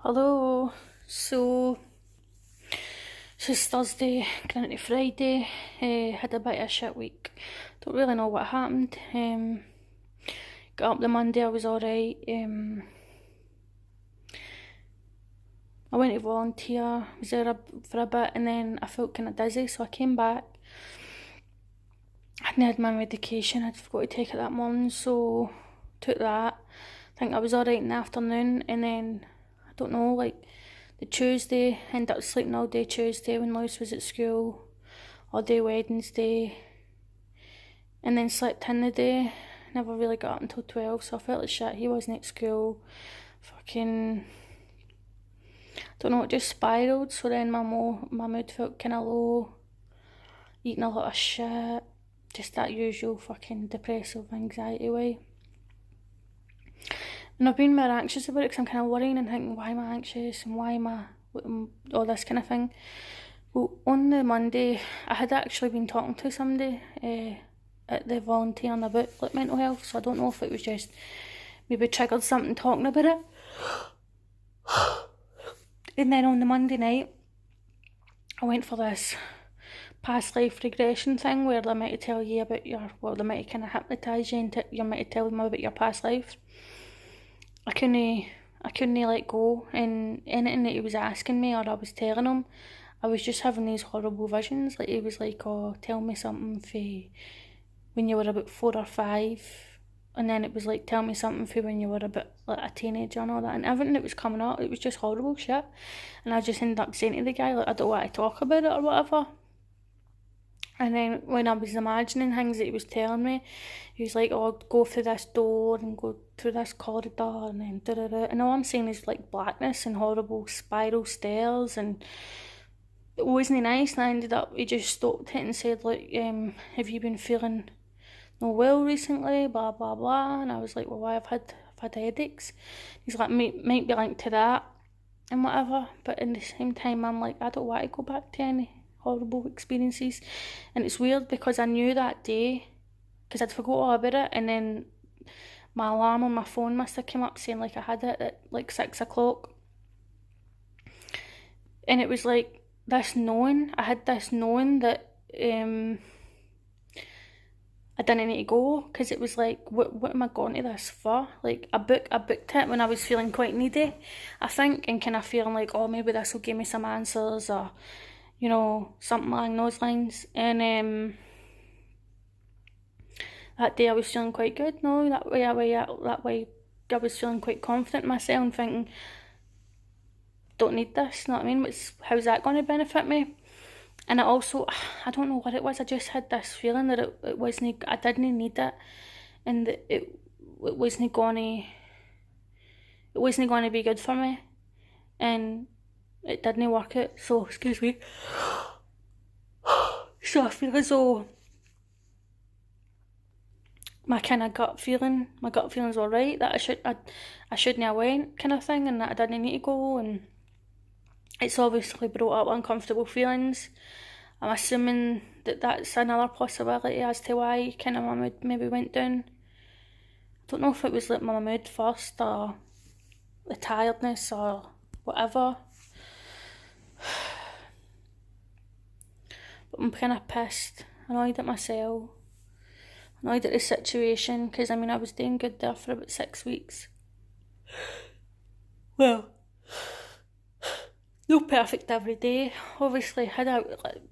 Hello. So it's Thursday, going into Friday. Had a bit of a shit week. Don't really know what happened. Got up the Monday, I was alright. I went to volunteer, was there for a bit, and then I felt kind of dizzy, so I came back. I hadn't had my medication, I'd forgot to take it that morning, so took that. I think I was alright in the afternoon, and then, I don't know, like, the Tuesday, ended up sleeping all day Tuesday when Lewis was at school, all day Wednesday, and then slept in the day. Never really got up until 12, so I felt like shit. He wasn't at school. Fucking, don't know, it just spiralled. So then my mood felt kind of low, eating a lot of shit, just that usual fucking depressive anxiety way. And I've been more anxious about it because I'm kind of worrying and thinking, why am I anxious and why am I, all this kind of thing. Well, on the Monday, I had actually been talking to somebody at the volunteering about like mental health, so I don't know if it was just maybe triggered something talking about it. And then on the Monday night, I went for this past life regression thing where they might tell you about they might kind of hypnotise you and you might tell them about your past life. I couldn't let go, and anything that he was asking me or I was telling him, I was just having these horrible visions. Like he was like, oh, tell me something for when you were about 4 or 5, and then it was like, tell me something for when you were a bit like a teenager and all that, and everything that was coming up, it was just horrible shit. And I just ended up saying to the guy, like, I don't want to talk about it or whatever. And then when I was imagining things that he was telling me, he was like, oh, go through this door and go through this corridor and then da-da-da. And all I'm seeing is like blackness and horrible spiral stairs, and it wasn't nice. And I ended up, he just stopped it and said, like, have you been feeling no well recently, blah blah blah. And I was like, well, why I've had headaches. He's like, might be linked to that and whatever. But in the same time, I'm like, I don't want to go back to any horrible experiences. And it's weird because I knew that day, because I'd forgot all about it, and then my alarm on my phone must have come up saying like I had it at like 6 o'clock, and it was like this knowing, I had this knowing that I didn't need to go, because it was like, what am I going to this for? Like, I booked it when I was feeling quite needy, I think, and kind of feeling like, oh, maybe this will give me some answers, or you know, something along those lines. And that day I was feeling quite good. No, that way I was feeling quite confident in myself and thinking, don't need this, you know what I mean? How's that going to benefit me? And it also, I don't know what it was, I just had this feeling that it wasn't, I didn't need it, and that it wasn't going to be good for me, and it didn't work out. So, excuse me. So I feel as though my kind of gut feeling's alright, that I shouldn't have went, kind of thing, and that I didn't need to go. And it's obviously brought up uncomfortable feelings. I'm assuming that that's another possibility as to why kind of my mood maybe went down. I don't know if it was like my mood first, or the tiredness, or whatever. But I'm kind of pissed, annoyed at myself, annoyed at the situation, because I mean I was doing good there for about 6 weeks. Well, no perfect every day. Obviously had a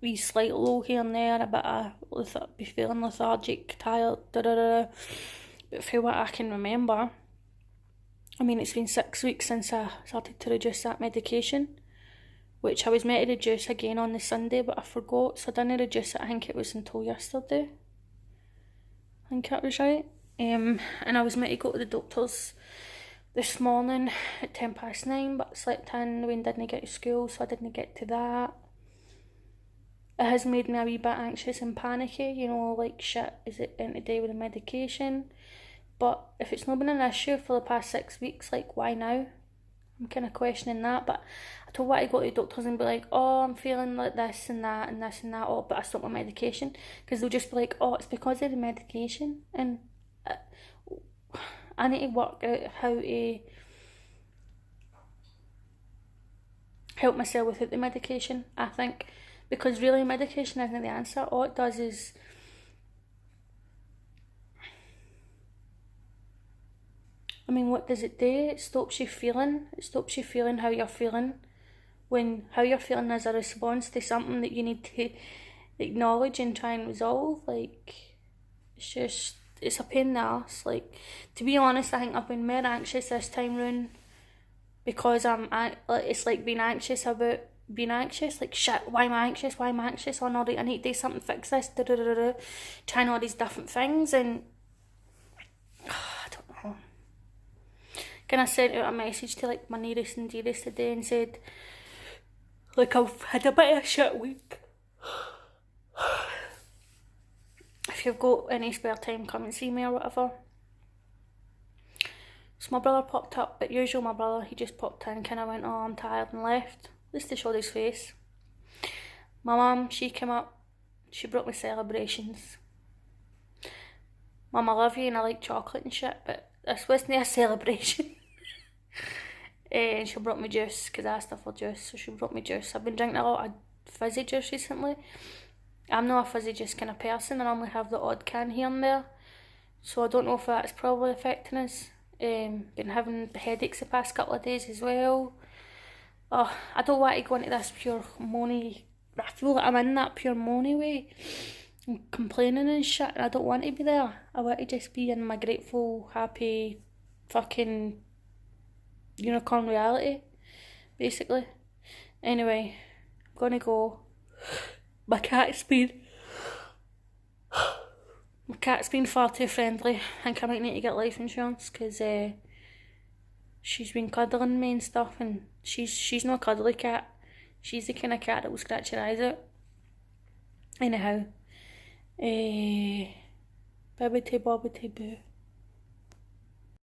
wee slight low here and there, a bit of be feeling lethargic, tired, da-da-da. But for what I can remember, I mean, it's been 6 weeks since I started to reduce that medication, which I was meant to reduce again on the Sunday, but I forgot, so I didn't reduce it. I think it was until yesterday. I think that was right. And I was meant to go to the doctor's this morning at 9:10, but I slept in when I didn't get to school, so I didn't get to that. It has made me a wee bit anxious and panicky, you know, like, shit, is it in to do with the medication? But if it's not been an issue for the past 6 weeks, like, why now? I'm kind of questioning that. But I don't want to go to the doctors and be like, oh, I'm feeling like this and that and this and that, oh, but I stopped my medication, because they'll just be like, oh, it's because of the medication. And I need to work out how to help myself without the medication, I think. Because really medication isn't the answer. All it does is what does it do? It stops you feeling. It stops you feeling how you're feeling. When how you're feeling is a response to something that you need to acknowledge and try and resolve. Like, it's a pain in the arse. Like, to be honest, I think I've been more anxious this time round because it's like being anxious about being anxious. Like, shit, why am I anxious? Why am I anxious? Oh no, I need to do something, fix this, trying all these different things, and I don't know. I sent out a message to like my nearest and dearest today and said, like, I've had a bit of a shit week. If you've got any spare time, come and see me or whatever. So my brother popped up, but usually my brother, he just popped in, kind of went, oh, I'm tired, and left. At least to show his face. My mum, she came up, she brought me celebrations. Mum, I love you and I like chocolate and shit, but this wasn't a celebration. And she brought me juice, because I asked her for juice, so she brought me juice. I've been drinking a lot of fizzy juice recently. I'm not a fizzy juice kind of person, I normally have the odd can here and there. So I don't know if that's probably affecting us. Been having headaches the past couple of days as well. Oh, I don't want to go into this pure moany. I feel like I'm in that pure moany way. I'm complaining and shit, and I don't want to be there. I want to just be in my grateful, happy, fucking unicorn reality, basically. Anyway, I'm gonna go. My cat's been far too friendly. I think I might need to get life insurance because she's been cuddling me and stuff, and she's not a cuddly cat. She's the kind of cat that will scratch your eyes out. Anyhow, bibbidi bobbidi boo.